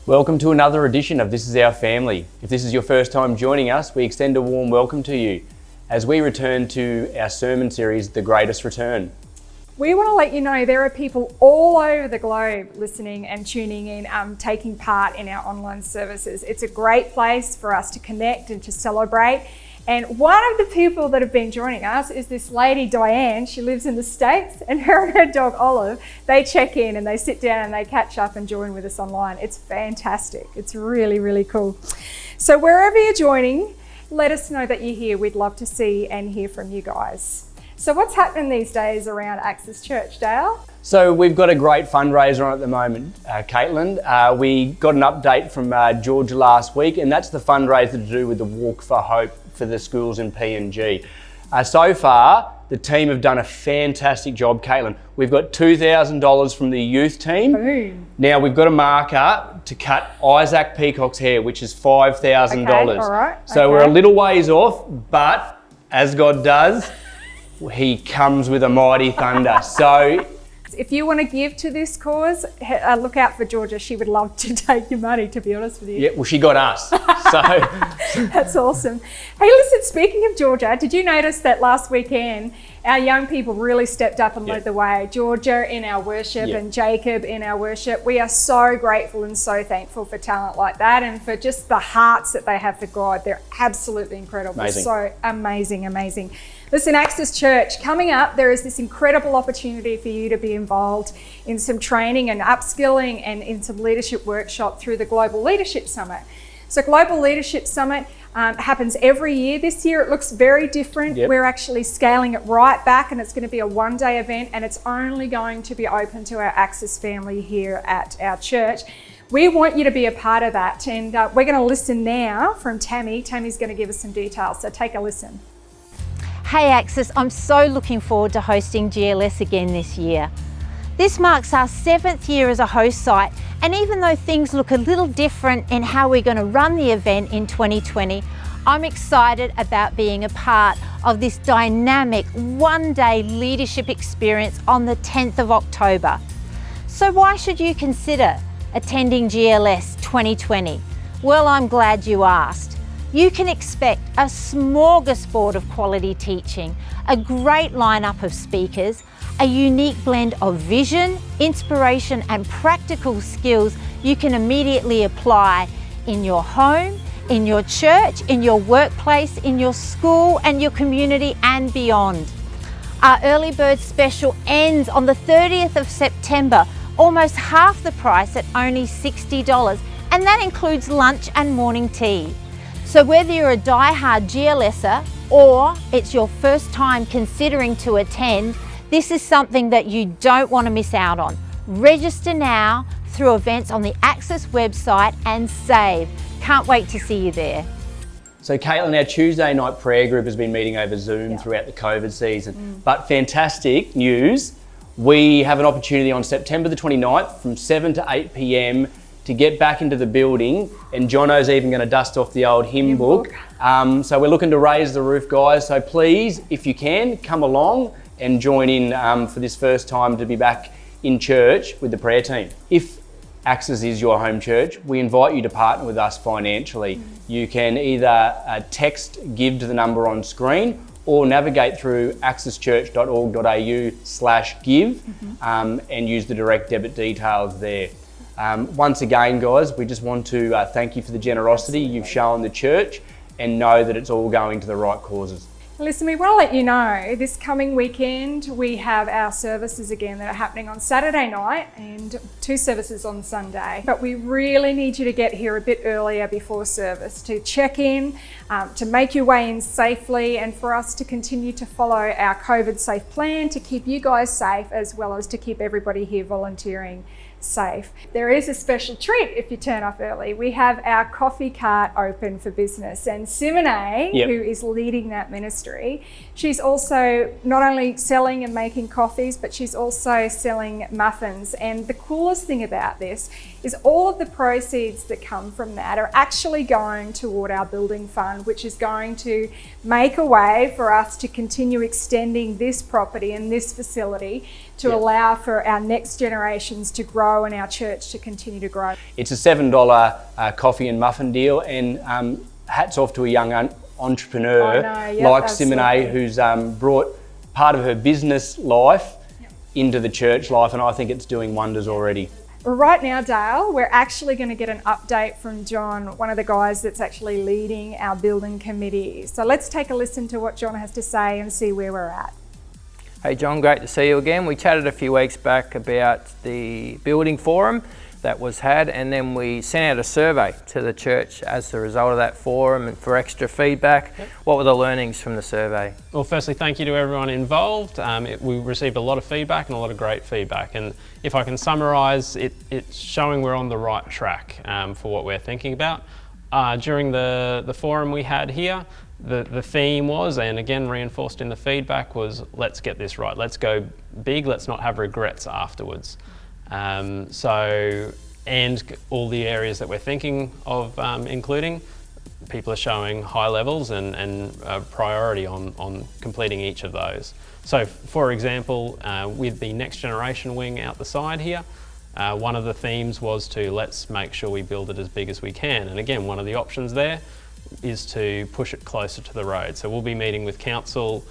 Welcome to another edition of This Is Our Family. If this is your first time joining us, we extend a warm welcome to you as we return to our sermon series, The Greatest Return. We want to let you know there are people all over the globe listening and tuning in, taking part in our online services. It's a great place for us to connect and to celebrate. And one of the people that have been joining us is this lady, Diane. She lives in the States, and her and her dog, Olive, they check in and they sit down and they catch up and join with us online. It's fantastic. It's really, really cool. So wherever you're joining, let us know that you're here. We'd love to see and hear from you guys. So what's happening these days around Access Church, Dale? So we've got a great fundraiser on at the moment, Caitlin. We got an update from Georgia last week, and that's the fundraiser to do with the Walk for Hope for the schools in PNG. So far, the team have done a fantastic job, Caitlin. We've got $2,000 from the youth team. Boom. Now we've got a marker to cut Isaac Peacock's hair, which is $5,000. Okay, all right. So we're a little ways off, but as God does, He comes with a mighty thunder. So if you want to give to this cause, look out for Georgia. She would love to take your money, to be honest with you. yeah, well, she got us. So That's awesome. Hey, listen, speaking of Georgia, did you notice that last weekend our young people really stepped up and led the way? Georgia in our worship and Jacob in our worship. We are so grateful and so thankful for talent like that and for just the hearts that they have for God. They're absolutely incredible. Amazing. So amazing. Listen, Access Church, coming up, there is this incredible opportunity for you to be involved in some training and upskilling and in some leadership workshop through the Global Leadership Summit. So Global Leadership Summit happens every year. This year it looks very different. We're actually scaling it right back, and it's going to be a one-day event, and it's only going to be open to our Access family here at our church. We want you to be a part of that, and we're going to listen now from Tammy. Tammy's going to give us some details, so take a listen. Hey Access, I'm so looking forward to hosting GLS again this year. This marks our 7th year as a host site, and even though things look a little different in how we're going to run the event in 2020, I'm excited about being a part of this dynamic one-day leadership experience on the 10th of October. So why should you consider attending GLS 2020? Well, I'm glad you asked. You can expect a smorgasbord of quality teaching, a great lineup of speakers, a unique blend of vision, inspiration, and practical skills you can immediately apply in your home, in your church, in your workplace, in your school and your community and beyond. Our early bird special ends on the 30th of September, almost half the price at only $60, and that includes lunch and morning tea. So whether you're a die-hard GLSer or it's your first time considering to attend, this is something that you don't want to miss out on. Register now through events on the Access website and save. Can't wait to see you there. So Caitlin, our Tuesday night prayer group has been meeting over Zoom throughout the COVID season. But fantastic news, we have an opportunity on September the 29th from 7 to 8 p.m. to get back into the building, and Jono's even going to dust off the old hymn book. So we're looking to raise the roof, guys. So please, if you can, come along and join in for this first time to be back in church with the prayer team. If Access is your home church, we invite you to partner with us financially. You can either text GIVE to the number on screen or navigate through accesschurch.org.au/give and use the direct debit details there. Once again, guys, we just want to thank you for the generosity you've shown the church and know that it's all going to the right causes. Listen, we want to let you know this coming weekend we have our services again that are happening on Saturday night and 2 services on Sunday. But we really need you to get here a bit earlier before service to check in, to make your way in safely, and for us to continue to follow our COVID safe plan to keep you guys safe as well as to keep everybody here volunteering safe. There is a special treat if you turn up early. We have our coffee cart open for business, and Simone, who is leading that ministry, she's also not only selling and making coffees, but she's also selling muffins. And the coolest thing about this is all of the proceeds that come from that are actually going toward our building fund, which is going to make a way for us to continue extending this property and this facility to allow for our next generations to grow and our church to continue to grow. It's a $7 coffee and muffin deal, and hats off to a young entrepreneur like Simone, who's brought part of her business life into the church life, and I think it's doing wonders already. Right now, Dale, we're actually going to get an update from John, one of the guys that's actually leading our building committee. So let's take a listen to what John has to say and see where we're at. Hey John, great to see you again. We chatted a few weeks back about the building forum that was had, and then we sent out a survey to the church as a result of that forum and for extra feedback. What were the learnings from the survey? Well, firstly, thank you to everyone involved. We received a lot of feedback and a lot of great feedback, and if I can summarise, it's showing we're on the right track for what we're thinking about. During the forum we had here, the theme was, and again reinforced in the feedback, was let's get this right, let's go big, let's not have regrets afterwards. And all the areas that we're thinking of including, people are showing high levels and priority on completing each of those. So for example, with the next generation wing out the side here, one of the themes was to let's make sure we build it as big as we can. And again, one of the options there is to push it closer to the road. So we'll be meeting with council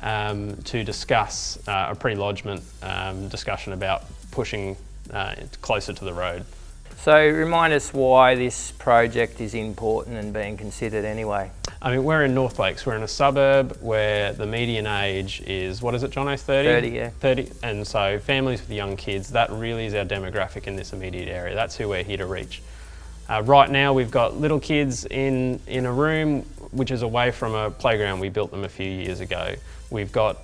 to discuss a pre-lodgement discussion about pushing closer to the road. So remind us why this project is important and being considered anyway. I mean, we're in North Lakes, we're in a suburb where the median age is, what is it, Jono, 30? 30, yeah. 30, and so families with young kids, that really is our demographic in this immediate area. That's who we're here to reach. Right now we've got little kids in a room which is away from a playground. We built them a few years ago. We've got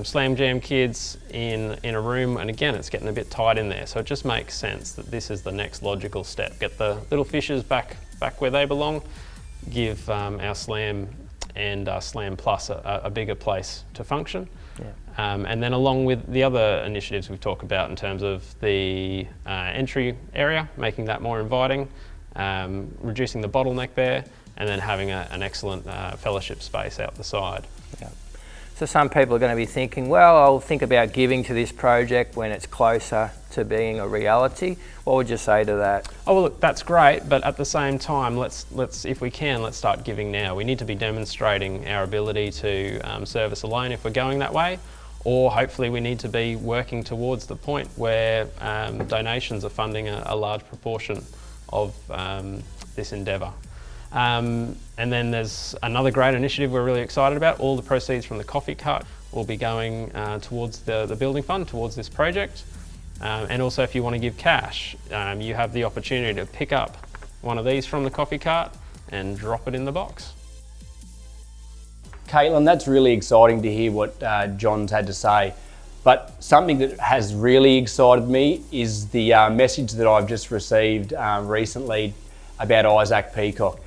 Slam Jam kids in a room, and again it's getting a bit tight in there, so it just makes sense that this is the next logical step. Get the little fishes back where they belong, give our Slam and Slam Plus a bigger place to function. Yeah. And then along with the other initiatives we've talked about in terms of the entry area, making that more inviting, reducing the bottleneck there, and then having an excellent fellowship space out the side. Yeah. So some people are going to be thinking, well, I'll think about giving to this project when it's closer to being a reality. What would you say to that? Oh, well, look, that's great, but at the same time, let's if we can, let's start giving now. We need to be demonstrating our ability to service alone if we're going that way, or hopefully we need to be working towards the point where donations are funding a large proportion of this endeavour. And then there's another great initiative we're really excited about. All the proceeds from the coffee cart will be going towards the building fund, towards this project. And also if you want to give cash, you have the opportunity to pick up one of these from the coffee cart and drop it in the box. Caitlin, that's really exciting to hear what John's had to say. But something that has really excited me is the message that I've just received recently about Isaac Peacock.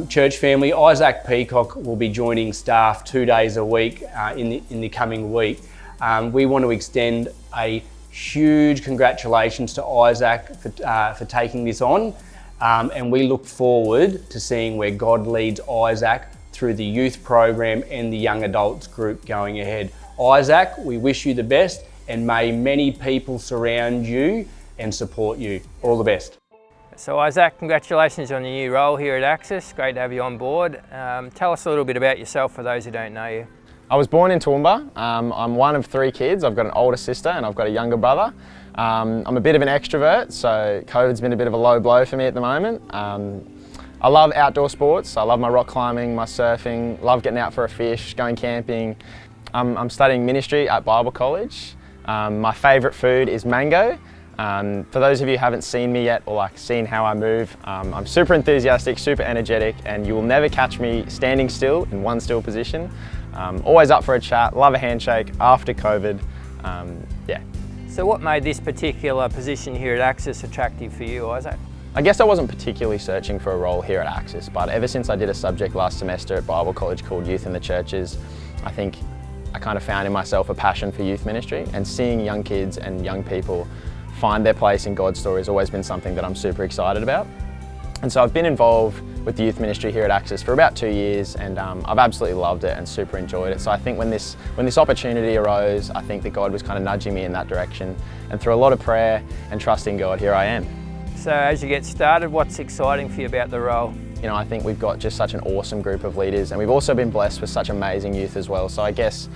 Church family, Isaac Peacock will be joining staff 2 days a week in the coming week. We want to extend a huge congratulations to Isaac for taking this on, and we look forward to seeing where God leads Isaac through the youth program and the young adults group going ahead. Isaac, we wish you the best, and may many people surround you and support you. All the best. So Isaac, congratulations on your new role here at Access. Great to have you on board. Tell us a little bit about yourself for those who don't know you. I was born in Toowoomba. I'm one of 3 kids. I've got an older sister and I've got a younger brother. I'm a bit of an extrovert, so COVID's been a bit of a low blow for me at the moment. I love outdoor sports. I love my rock climbing, my surfing, love getting out for a fish, going camping. I'm studying ministry at Bible College. My favourite food is mango. For those of you who haven't seen me yet or seen how I move, I'm super enthusiastic, super energetic, and you will never catch me standing still in one still position. Always up for a chat, love a handshake after COVID, yeah. So what made this particular position here at Access attractive for you, Isaac? I guess I wasn't particularly searching for a role here at Access, but ever since I did a subject last semester at Bible College called Youth in the Churches, I think I kind of found in myself a passion for youth ministry, and seeing young kids and young people find their place in God's story has always been something that I'm super excited about. And so I've been involved with the youth ministry here at Access for about 2 years, and I've absolutely loved it and super enjoyed it. So I think when this opportunity arose, I think that God was kind of nudging me in that direction, and through a lot of prayer and trusting God, here I am. So as you get started, what's exciting for you about the role? You know, I think we've got just such an awesome group of leaders, and we've also been blessed with such amazing youth as well. So I guess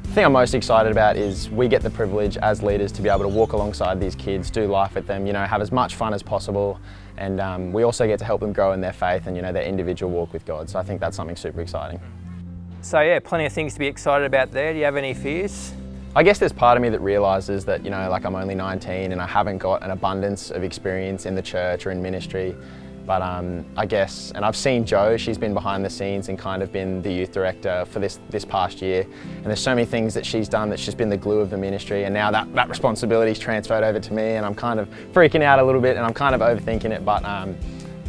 the thing I'm most excited about is we get the privilege as leaders to be able to walk alongside these kids, do life with them, you know, have as much fun as possible, and we also get to help them grow in their faith and, you know, their individual walk with God. So I think that's something super exciting. So yeah, plenty of things to be excited about there. Do you have any fears? I guess there's part of me that realises that, you know, like I'm only 19 and I haven't got an abundance of experience in the church or in ministry. But I guess, and I've seen Jo, she's been behind the scenes and kind of been the youth director for this past year. And there's so many things that she's done that's just been the glue of the ministry. And now that responsibility's transferred over to me, and I'm kind of freaking out a little bit and I'm kind of overthinking it. But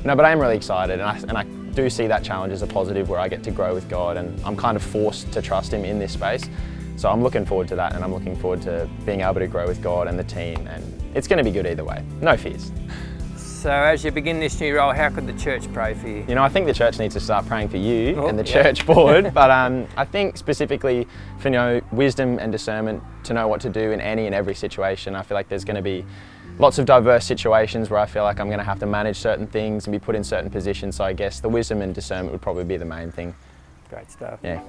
no, but I am really excited, and I do see that challenge as a positive where I get to grow with God, and I'm kind of forced to trust Him in this space. So I'm looking forward to that, and I'm looking forward to being able to grow with God and the team, and it's going to be good either way. No fears. So as you begin this new role, how could the church pray for you? You know, I think the church needs to start praying for you and the church board, but I think specifically for, you know, wisdom and discernment to know what to do in any and every situation. I feel like there's going to be lots of diverse situations where I feel like I'm going to have to manage certain things and be put in certain positions. So I guess the wisdom and discernment would probably be the main thing. Great stuff. Yeah.